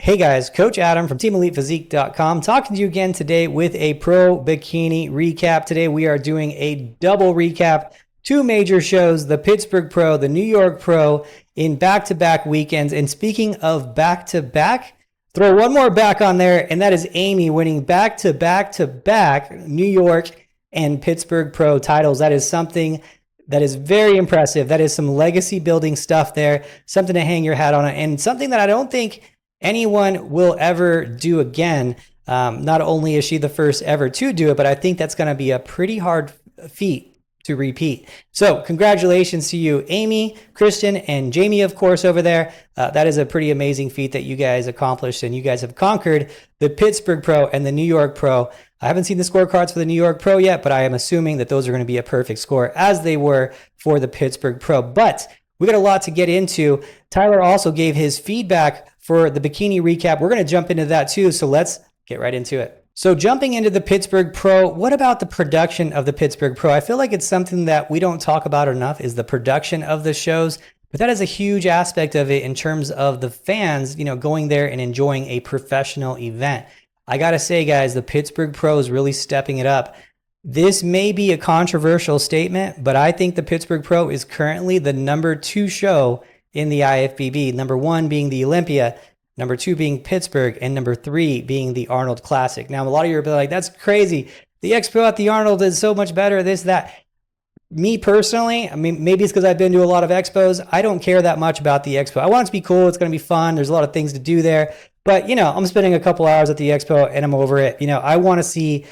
Hey guys, Coach Adam from TeamElitePhysique.com talking to you again today with a pro bikini recap. Today we are doing a double recap, two major shows, the Pittsburgh Pro, the New York Pro in back-to-back weekends. And speaking of back-to-back, throw one more back on there, and that is Amy winning back-to-back-to-back New York and Pittsburgh Pro titles. That is something that is very impressive. That is some legacy building stuff there, something to hang your hat on, and something that I don't think anyone will ever do again. Not only is she the first ever to do it, but I think that's going to be a pretty hard feat to repeat. So congratulations to you, Amy, Kristen, and Jamie, of course, over there. That is a pretty amazing feat that you guys accomplished, and you guys have conquered the Pittsburgh Pro and the New York Pro. I haven't seen the scorecards for the New York Pro yet, but I am assuming that those are going to be a perfect score as they were for the Pittsburgh Pro. But we got a lot to get into. Tyler also gave his feedback for the bikini recap. We're going to jump into that too, so let's get right into it. So jumping into the Pittsburgh Pro, what about the production of the Pittsburgh Pro? I feel like it's something that we don't talk about enough, is the production of the shows, but that is a huge aspect of it in terms of the fans, going there and enjoying a professional event. I got to say, guys, the Pittsburgh Pro is really stepping it up. This may be a controversial statement, but I think the Pittsburgh Pro is currently the number 2 show in the IFBB. Number 1 being the Olympia, number 2 being Pittsburgh, and number 3 being the Arnold Classic. Now, a lot of you are like, that's crazy. The Expo at the Arnold is so much better, this, that. Me personally, I mean, maybe it's because I've been to a lot of expos. I don't care that much about the Expo. I want it to be cool. It's going to be fun. There's a lot of things to do there. But, I'm spending a couple hours at the Expo and I'm over it. I want to see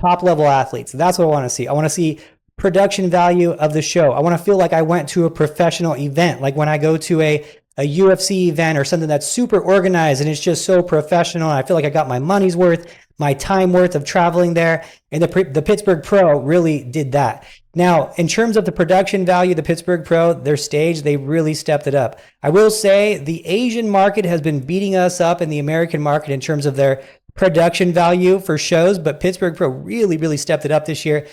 top level athletes. That's what I want to see. I want to see production value of the show. I want to feel like I went to a professional event, like when I go to a UFC event or something that's super organized and it's just so professional. And I feel like I got my money's worth, my time worth of traveling there. And the Pittsburgh Pro really did that. Now, in terms of the production value, the Pittsburgh Pro, their stage, they really stepped it up. I will say the Asian market has been beating us up in the American market in terms of their production value for shows, but Pittsburgh Pro really, really stepped it up this year.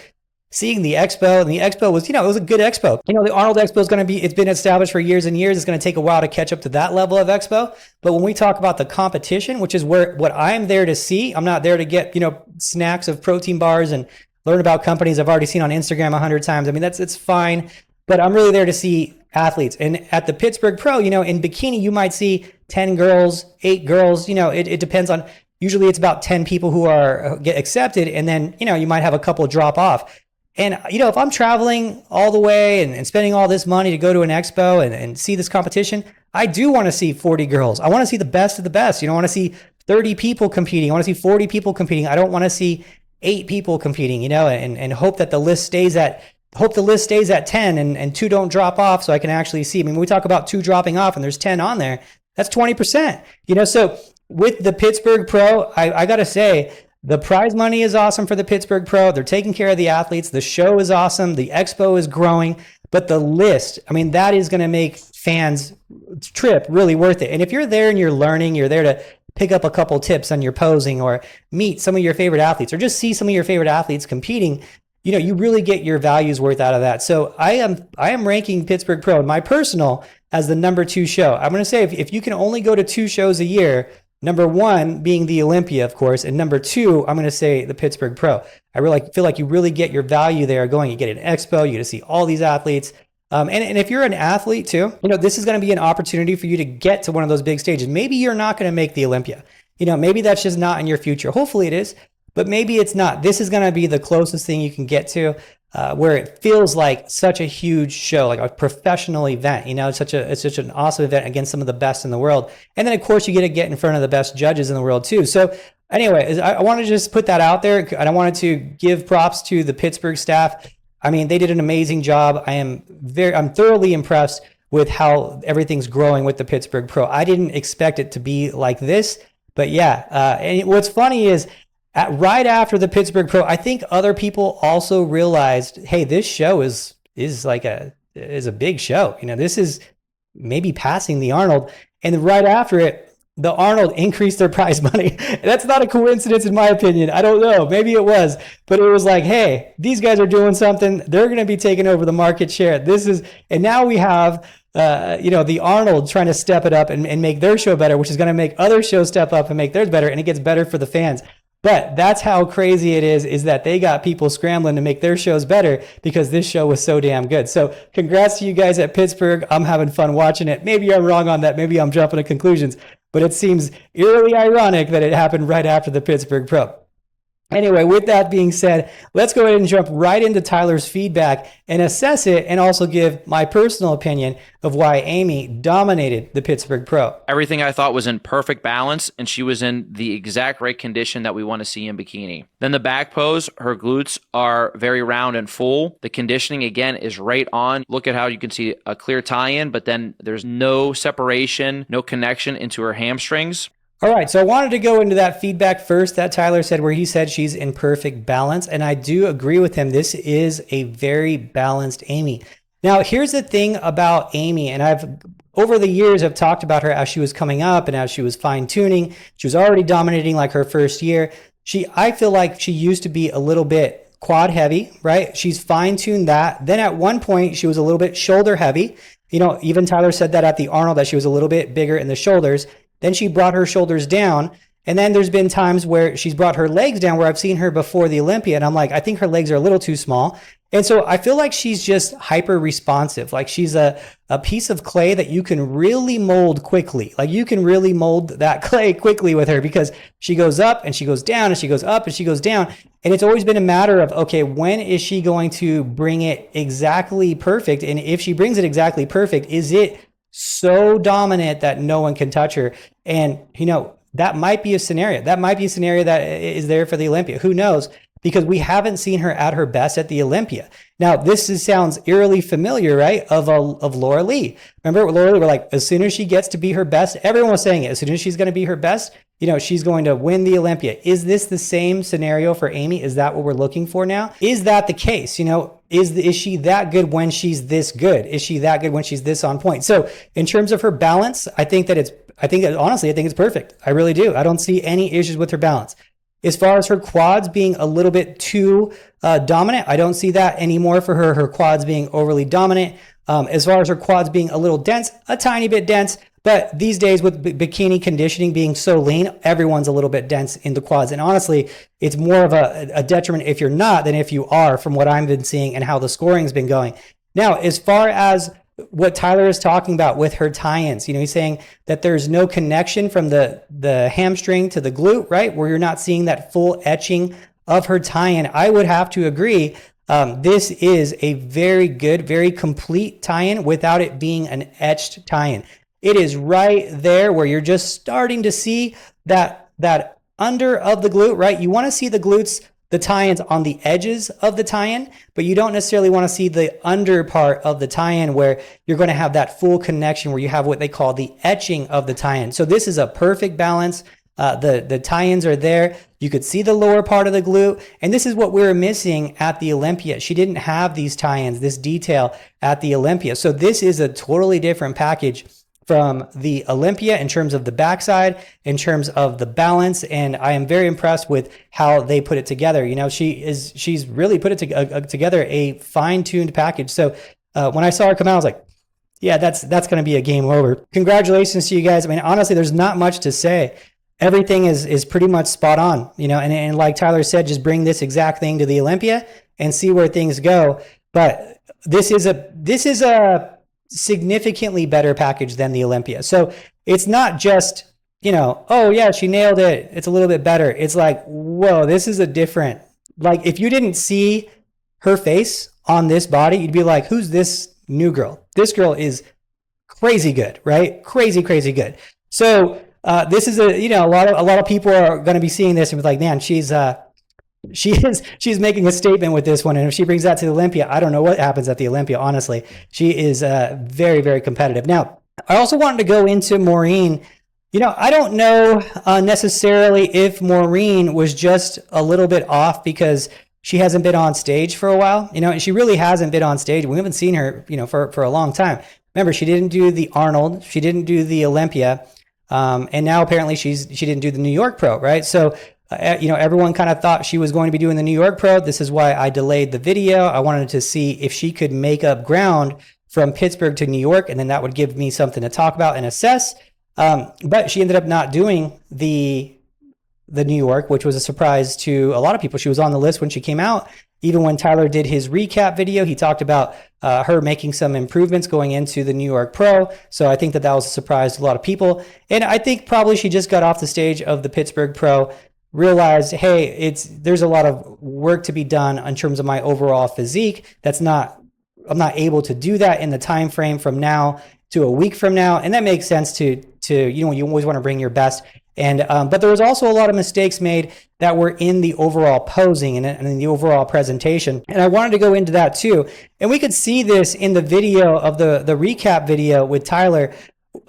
Seeing the Expo, and the Expo was, it was a good Expo. The Arnold Expo is going to be, it's been established for years and years. It's going to take a while to catch up to that level of Expo. But when we talk about the competition, which is what I'm there to see, I'm not there to get, snacks of protein bars and learn about companies I've already seen on Instagram 100 times. I mean, it's fine, but I'm really there to see athletes. And at the Pittsburgh Pro, in bikini, you might see 10 girls, 8 girls, it depends on, usually it's about 10 people who get accepted. And then, you might have a couple drop off. And, if I'm traveling all the way and spending all this money to go to an expo and see this competition, I do want to see 40 girls. I want to see the best of the best. I want to see 30 people competing. I want to see 40 people competing. I don't want to see 8 people competing, and hope that the list stays at 10 and 2 don't drop off so I can actually see. I mean, when we talk about 2 dropping off and there's 10 on there, that's 20%, so with the Pittsburgh Pro, I got to say, the prize money is awesome for the Pittsburgh Pro. They're taking care of the athletes. The show is awesome. The expo is growing. But the list, I mean, that is going to make fans' trip really worth it. And if you're there and you're learning, you're there to pick up a couple tips on your posing or meet some of your favorite athletes or just see some of your favorite athletes competing, you really get your value's worth out of that. So I am ranking Pittsburgh Pro, my personal, as the number 2 show. I'm going to say if you can only go to 2 shows a year, number 1 being the Olympia, of course, and number 2, I'm going to say the Pittsburgh Pro. I really feel like you really get your value there going. You get an expo, you get to see all these athletes. And if you're an athlete too, this is going to be an opportunity for you to get to one of those big stages. Maybe you're not going to make the Olympia. Maybe that's just not in your future. Hopefully it is, but maybe it's not. This is going to be the closest thing you can get to where it feels like such a huge show, like a professional event. It's such an awesome event against some of the best in the world. And then of course you get to get in front of the best judges in the world too. So anyway, I want to just put that out there, and I wanted to give props to the Pittsburgh staff. I mean, they did an amazing job. I'm thoroughly impressed with how everything's growing with the Pittsburgh Pro. I didn't expect it to be like this, but yeah. And what's funny is, right after the Pittsburgh Pro, I think other people also realized, hey, this show is a big show. This is maybe passing the Arnold. And right after it, the Arnold increased their prize money. That's not a coincidence in my opinion. I don't know. Maybe it was, but it was like, hey, these guys are doing something. They're going to be taking over the market share. And now we have the Arnold trying to step it up and make their show better, which is going to make other shows step up and make theirs better, and it gets better for the fans. But that's how crazy it is that they got people scrambling to make their shows better because this show was so damn good. So congrats to you guys at Pittsburgh. I'm having fun watching it. Maybe I'm wrong on that. Maybe I'm jumping to conclusions, but it seems eerily ironic that it happened right after the Pittsburgh Pro. Anyway, with that being said, let's go ahead and jump right into Tyler's feedback and assess it, and also give my personal opinion of why Amy dominated the Pittsburgh Pro. Everything I thought was in perfect balance, and she was in the exact right condition that we want to see in bikini. Then the back pose, her glutes are very round and full. The conditioning, again, is right on. Look at how you can see a clear tie-in, but then there's no separation, no connection into her hamstrings. All right, so I wanted to go into that feedback first that Tyler said, where he said she's in perfect balance, and I do agree with him. This is a very balanced Amy. Now, here's the thing about Amy, and I've over the years have talked about her as she was coming up and as she was fine-tuning. She was already dominating like her first year. I feel like she used to be a little bit quad heavy, right? She's fine-tuned that. Then at one point, she was a little bit shoulder heavy. Even Tyler said that at the Arnold, that she was a little bit bigger in the shoulders. Then she brought her shoulders down. And then there's been times where she's brought her legs down, where I've seen her before the Olympia. And I'm like, I think her legs are a little too small. And so I feel like she's just hyper responsive. Like she's a piece of clay that you can really mold quickly. Like you can really mold that clay quickly with her, because she goes up and she goes down and she goes up and she goes down. And it's always been a matter of, okay, when is she going to bring it exactly perfect? And if she brings it exactly perfect, is it so dominant that no one can touch her? And, that might be a scenario. That might be a scenario that is there for the Olympia. Who knows? Because we haven't seen her at her best at the Olympia. Now, sounds eerily familiar, right? Of Laura Lee. Remember, Laura Lee, we're like, as soon as she gets to be her best, everyone was saying it. As soon as she's going to be her best, she's going to win the Olympia. Is this the same scenario for Amy? Is that what we're looking for now? Is that the case? Is she that good when she's this good? Is she that good when she's this on point? So in terms of her balance, I think it's perfect. I really do. I don't see any issues with her balance. As far as her quads being a little bit too dominant, I don't see that anymore for her. Her quads being overly dominant. As far as her quads being a little dense, a tiny bit dense. But these days with bikini conditioning being so lean, everyone's a little bit dense in the quads. And honestly, it's more of a detriment if you're not than if you are, from what I've been seeing and how the scoring's been going. Now, as far as what Tyler is talking about with her tie-ins, he's saying that there's no connection from the hamstring to the glute, right? Where you're not seeing that full etching of her tie-in. I would have to agree. This is a very good, very complete tie-in without it being an etched tie-in. It is right there where you're just starting to see that under of the glute, right? You want to see the glutes, the tie-ins on the edges of the tie-in, but you don't necessarily want to see the under part of the tie-in where you're going to have that full connection, where you have what they call the etching of the tie-in. So this is a perfect balance. The tie-ins are there. You could see the lower part of the glute, and this is what we were missing at the Olympia. She didn't have these tie-ins, this detail at the Olympia. So this is a totally different package from the Olympia in terms of the backside, in terms of the balance, and I am very impressed with how they put it together. She's really put it together a fine-tuned package. So when I saw her come out, I was like, yeah, that's going to be a game over. Congratulations to you guys. I mean, honestly, there's not much to say. Everything is pretty much spot on, and like Tyler said, just bring this exact thing to the Olympia and see where things go. But this is a significantly better package than the Olympia. So it's not just, oh yeah, she nailed it, it's a little bit better. It's like, whoa, this is a different, like if you didn't see her face on this body, you'd be like, who's this new girl? This girl is crazy good, right? Crazy good. So this is a lot of people are going to be seeing this and be like, man, she's making a statement with this one. And if she brings that to the Olympia, I don't know what happens at the Olympia, honestly. She is very, very competitive. Now, I also wanted to go into Maureen. I don't know necessarily if Maureen was just a little bit off because she hasn't been on stage for a while, and she really hasn't been on stage. We haven't seen her, for a long time. Remember, she didn't do the Arnold. She didn't do the Olympia. And now apparently she didn't do the New York Pro, right? So everyone kind of thought she was going to be doing the New York Pro. This is why I delayed the video. I wanted to see if she could make up ground from Pittsburgh to New York, and then that would give me something to talk about and assess. But she ended up not doing the New York, which was a surprise to a lot of people. She was on the list when she came out. Even when Tyler did his recap video, he talked about her making some improvements going into the New York Pro. So I think that was a surprise to a lot of people. And I think probably she just got off the stage of the Pittsburgh Pro, realized, hey, there's a lot of work to be done in terms of my overall physique. I'm not able to do that in the time frame from now to a week from now. And that makes sense to you always want to bring your best. And but there was also a lot of mistakes made that were in the overall posing and in the overall presentation. And I wanted to go into that too. And we could see this in the video of the recap video with Tyler.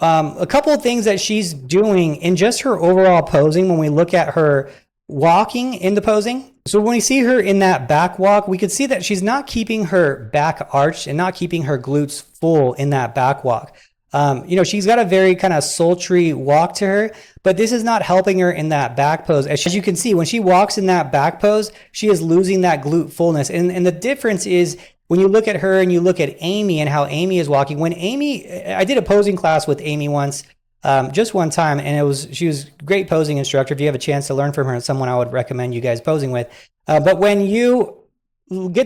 A couple of things that she's doing in just her overall posing when we look at her walking in the posing. So when we see her in that back walk, we could see that she's not keeping her back arched and not keeping her glutes full in that back walk. She's got a very kind of sultry walk to her, but this is not helping her in that back pose. As you can see, when she walks in that back pose, she is losing that glute fullness. And the difference is when you look at her and you look at Amy and how Amy is walking. I did a posing class with Amy once, just one time, and she was a great posing instructor. If you have a chance to learn from her, it's someone I would recommend you guys posing with. But when you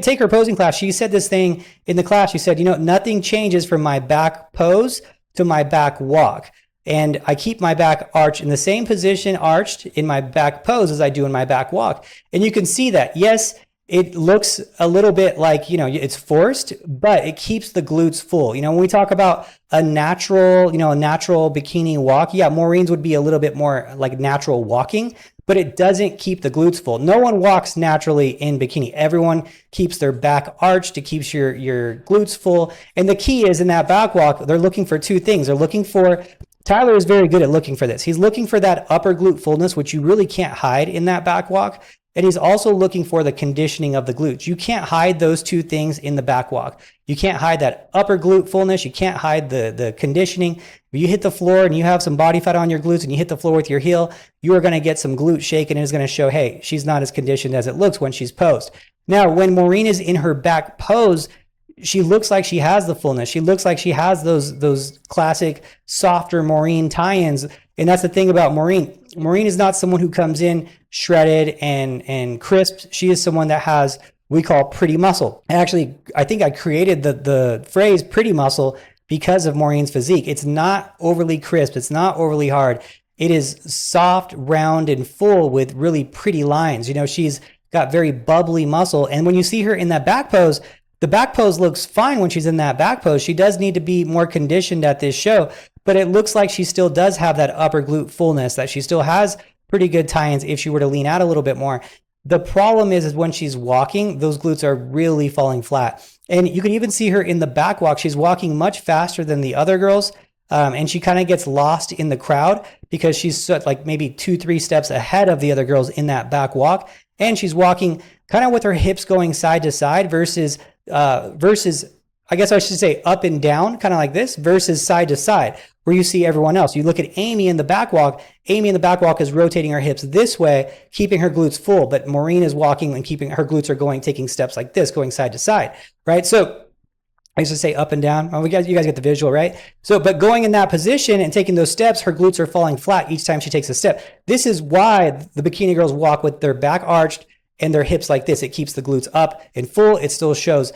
take her posing class, she said this thing in the class. She said, nothing changes from my back pose to my back walk. And I keep my back arched in the same position arched in my back pose as I do in my back walk. And you can see that, yes, it looks a little bit like, it's forced, but it keeps the glutes full. When we talk about a natural bikini walk, yeah, Maureen's would be a little bit more like natural walking, but it doesn't keep the glutes full. No one walks naturally in bikini. Everyone keeps their back arched. It keeps your glutes full. And the key is in that back walk, they're looking for two things. Tyler is very good at looking for this. He's looking for that upper glute fullness, which you really can't hide in that back walk. And he's also looking for the conditioning of the glutes. You can't hide those two things in the back walk. You can't hide that upper glute fullness. You can't hide the conditioning. If you hit the floor and you have some body fat on your glutes and you hit the floor with your heel, you are going to get some glute shake, and it's going to show, hey, she's not as conditioned as it looks when she's posed. Now, when Maureen is in her back pose, she looks like she has the fullness. She looks like she has those classic softer Maureen tie-ins. And that's the thing about Maureen. Maureen is not someone who comes in shredded and crisp. She is someone that has, we call pretty muscle. Actually, I think I created the phrase pretty muscle because of Maureen's physique. It's not overly crisp. It's not overly hard. It is soft, round, and full with really pretty lines. She's got very bubbly muscle. And when you see her in that back pose, the back pose looks fine when she's in that back pose. She does need to be more conditioned at this show, but it looks like she still does have that upper glute fullness, that she still has pretty good tie-ins if she were to lean out a little bit more. The problem is when she's walking, those glutes are really falling flat. And you can even see her in the back walk. She's walking much faster than the other girls. And she kind of gets lost in the crowd because she's like maybe 2-3 steps ahead of the other girls in that back walk. And she's walking kind of with her hips going side to side versus I guess I should say up and down, kind of like this, versus side to side, where you see everyone else. You look at Amy in the back walk. Amy in the back walk is rotating her hips this way, keeping her glutes full, but Maureen is walking and keeping her glutes are taking steps like this, going side to side, right? So I used to say up and down. Oh, you guys get the visual, right? So, but going in that position and taking those steps, her glutes are falling flat each time she takes a step. This is why the bikini girls walk with their back arched and their hips like this. It keeps the glutes up and full. It still shows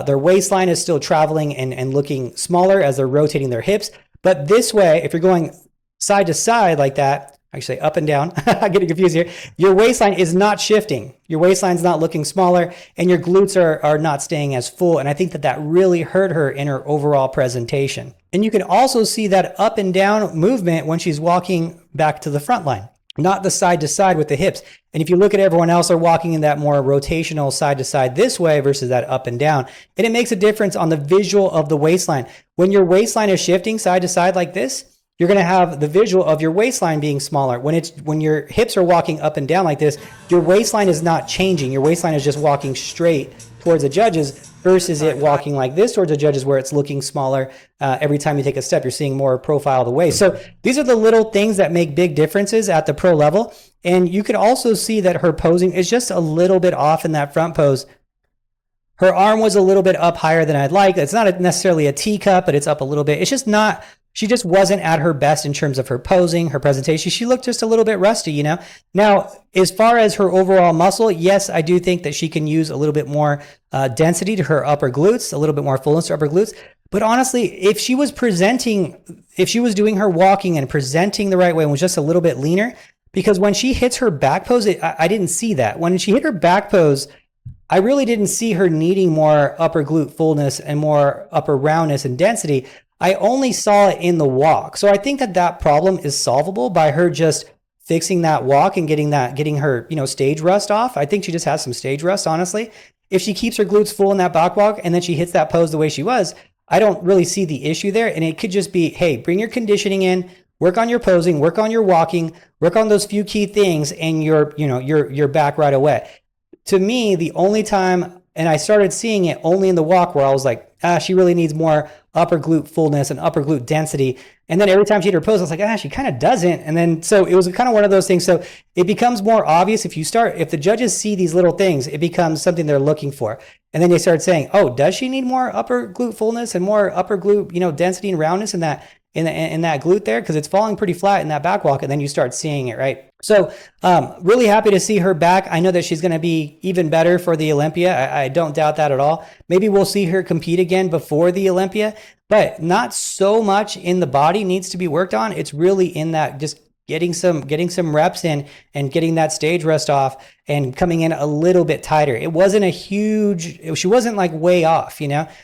their waistline is still traveling and looking smaller as they're rotating their hips. But this way, if you're going side to side like that, actually up and down, I'm getting confused here. Your waistline is not shifting. Your waistline's not looking smaller and your glutes are not staying as full. And I think that really hurt her in her overall presentation. And you can also see that up and down movement when she's walking back to the front line, not the side to side with the hips. And if you look at everyone else, they're walking in that more rotational side to side this way versus that up and down. And it makes a difference on the visual of the waistline. When your waistline is shifting side to side like this, you're going to have the visual of your waistline being smaller. When your hips are walking up and down like this, your waistline is not changing. Your waistline is just walking straight towards the judges versus it walking like this towards the judges where it's looking smaller. Every time you take a step, you're seeing more profile of the waist. So these are the little things that make big differences at the pro level. And you can also see that her posing is just a little bit off in that front pose. Her arm was a little bit up higher than I'd like. It's not necessarily a teacup, but it's up a little bit. It's just not, she just wasn't at her best in terms of her posing, her presentation. She looked just a little bit rusty, you know? Now, as far as her overall muscle, yes, I do think that she can use a little bit more density to her upper glutes, a little bit more fullness to upper glutes. But honestly, if she was doing her walking and presenting the right way and was just a little bit leaner, because when she hits her back pose, I didn't see that. When she hit her back pose, I really didn't see her needing more upper glute fullness and more upper roundness and density. I only saw it in the walk. So I think that problem is solvable by her just fixing that walk and getting her, stage rust off. I think she just has some stage rust, honestly. If she keeps her glutes full in that back walk and then she hits that pose the way she was, I don't really see the issue there. And it could just be, hey, bring your conditioning in, work on your posing, work on your walking, work on those few key things, and you're back right away. To me, the only time, and I started seeing it only in the walk where I was like, she really needs more upper glute fullness and upper glute density. And then every time she hit her pose, I was like, she kind of doesn't. And then, so it was kind of one of those things. So it becomes more obvious if the judges see these little things, it becomes something they're looking for. And then they start saying, oh, does she need more upper glute fullness and more upper glute, density and roundness in that glute there? Because it's falling pretty flat in that back walk. And then you start seeing it, right? So really happy to see her back. I know that she's going to be even better for the Olympia. I don't doubt that at all. Maybe we'll see her compete again before the Olympia, but not so much in the body needs to be worked on. It's really in that just getting some reps in and getting that stage rest off and coming in a little bit tighter. It wasn't she wasn't like way off,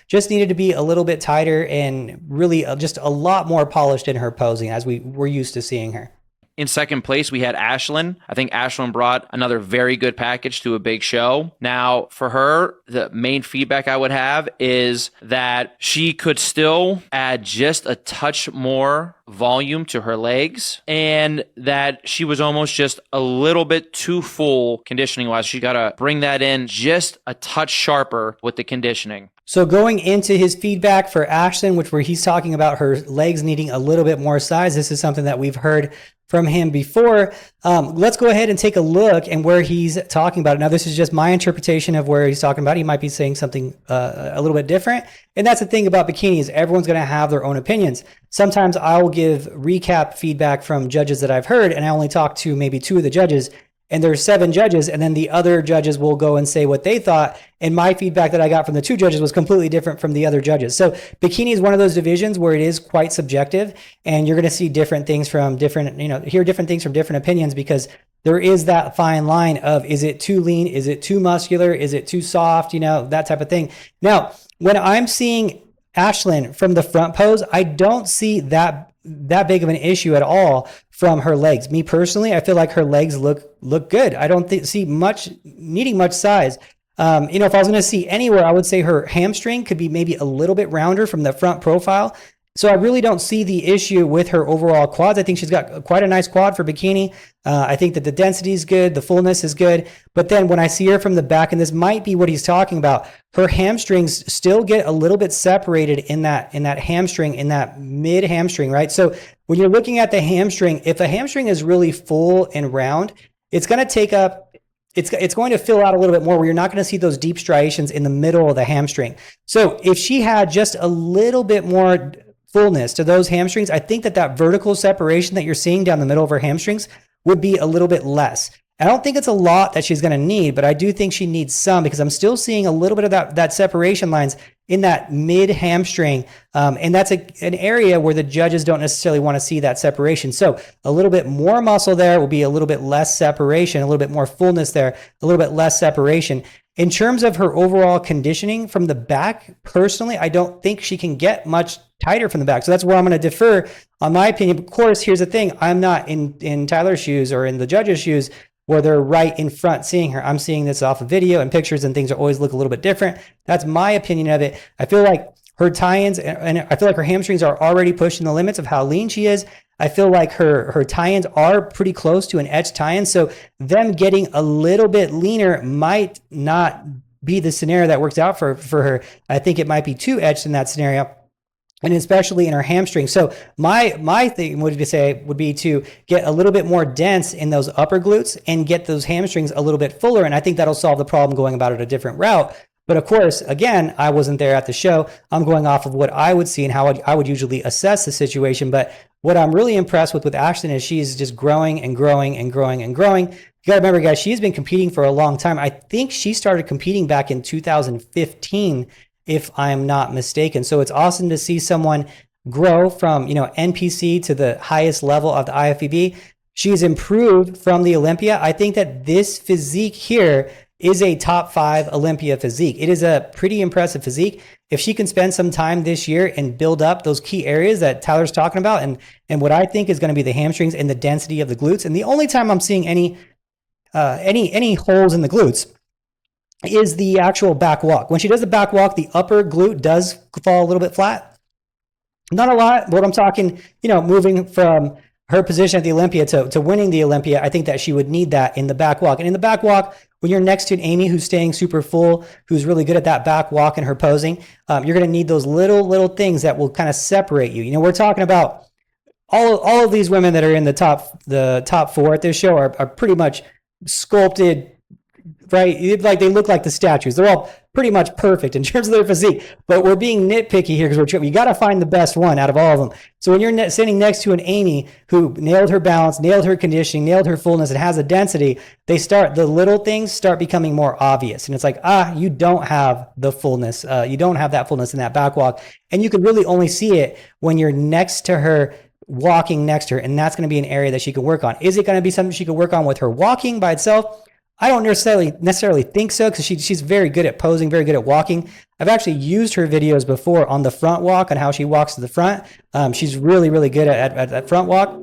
just needed to be a little bit tighter and really just a lot more polished in her posing as we were used to seeing her. In second place, we had Ashlin. I think Ashlin brought another very good package to a big show. Now, for her, the main feedback I would have is that she could still add just a touch more volume to her legs, and that she was almost just a little bit too full conditioning wise. She got to bring that in just a touch sharper with the conditioning. So going into his feedback for Ashlin, where he's talking about her legs needing a little bit more size, this is something that we've heard from him before. Let's go ahead and take a look and where he's talking about it. Now, this is just my interpretation of where he's talking about. He might be saying something a little bit different. And that's the thing about bikinis. Everyone's going to have their own opinions. Sometimes I will give recap feedback from judges that I've heard, and I only talk to maybe 2 of the judges. And there's 7 judges, and then the other judges will go and say what they thought. And my feedback that I got from the 2 judges was completely different from the other judges. So bikini is one of those divisions where it is quite subjective, and you're going to see different things from hear different things from different opinions, because there is that fine line of, is it too lean? Is it too muscular? Is it too soft? That type of thing. Now, when I'm seeing Ashlin from the front pose, I don't see that big of an issue at all from her legs. Me personally, I feel like her legs look good. I don't see much needing much size. If I was going to see anywhere, I would say her hamstring could be maybe a little bit rounder from the front profile. So I really don't see the issue with her overall quads. I think she's got quite a nice quad for bikini. I think that the density is good, the fullness is good. But then when I see her from the back, and this might be what he's talking about, her hamstrings still get a little bit separated in that hamstring, in that mid hamstring, right? So when you're looking at the hamstring, if a hamstring is really full and round, it's going to take up, it's going to fill out a little bit more, where you're not going to see those deep striations in the middle of the hamstring. So if she had just a little bit more fullness to those hamstrings, I think that vertical separation that you're seeing down the middle of her hamstrings would be a little bit less. I don't think it's a lot that she's going to need, but I do think she needs some, because I'm still seeing a little bit of that separation lines in that mid hamstring. And that's an area where the judges don't necessarily want to see that separation. So a little bit more muscle there will be a little bit less separation, a little bit more fullness there, a little bit less separation. In terms of her overall conditioning from the back, personally, I don't think she can get much tighter from the back. So that's where I'm going to defer on my opinion. Of course, here's the thing. I'm not in Tyler's shoes or in the judge's shoes where they're right in front seeing her. I'm seeing this off of video and pictures, and things always look a little bit different. That's my opinion of it. I feel like her tie-ins, and I feel like her hamstrings are already pushing the limits of how lean she is. I feel like her tie-ins are pretty close to an etched tie-in. So them getting a little bit leaner might not be the scenario that works out for her. I think it might be too etched in that scenario, and especially in her hamstring. So my thing would be to get a little bit more dense in those upper glutes and get those hamstrings a little bit fuller. And I think that'll solve the problem going about it a different route. But of course, again, I wasn't there at the show. I'm going off of what I would see and how I would usually assess the situation. But what I'm really impressed with Ashlin is she's just growing and growing and growing and growing. You got to remember, guys, she's been competing for a long time. I think she started competing back in 2015, if I'm not mistaken. So it's awesome to see someone grow from, NPC to the highest level of the IFBB. She's improved from the Olympia. I think that this physique here is a top 5 Olympia physique. It is a pretty impressive physique. If she can spend some time this year and build up those key areas that Tyler's talking about, and what I think is going to be the hamstrings and the density of the glutes. And the only time I'm seeing any holes in the glutes is the actual back walk. When she does the back walk, the upper glute does fall a little bit flat. Not a lot, but I'm talking, moving from her position at the Olympia to winning the Olympia, I think that she would need that in the back walk. And in the back walk, when you're next to an Amy who's staying super full, who's really good at that back walk and her posing, you're going to need those little things that will kind of separate you. We're talking about all of these women that are in the top 4 at this show are pretty much sculpted, right? Like they look like the statues. They're all pretty much perfect in terms of their physique, but we're being nitpicky here because you got to find the best one out of all of them. So when you're sitting next to an Amy who nailed her balance, nailed her conditioning, nailed her fullness, and has a density, the little things start becoming more obvious. And it's like, you don't have the fullness. You don't have that fullness in that back walk. And you can really only see it when you're next to her, walking next to her. And that's going to be an area that she can work on. Is it going to be something she can work on with her walking by itself? I don't necessarily think so, because she's very good at posing, very good at walking. I've actually used her videos before on the front walk and how she walks to the front. She's really, really good at that front walk.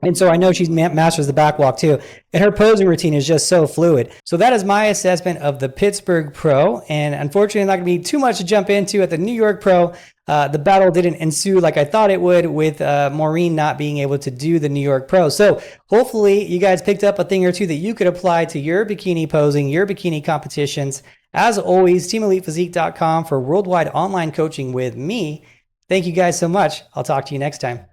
And so I know she masters the back walk too. And her posing routine is just so fluid. So that is my assessment of the Pittsburgh Pro. And unfortunately, not going to be too much to jump into at the New York Pro. The battle didn't ensue like I thought it would, with Maureen not being able to do the New York Pro. So hopefully you guys picked up a thing or two that you could apply to your bikini posing, your bikini competitions. As always, teamelitephysique.com for worldwide online coaching with me. Thank you guys so much. I'll talk to you next time.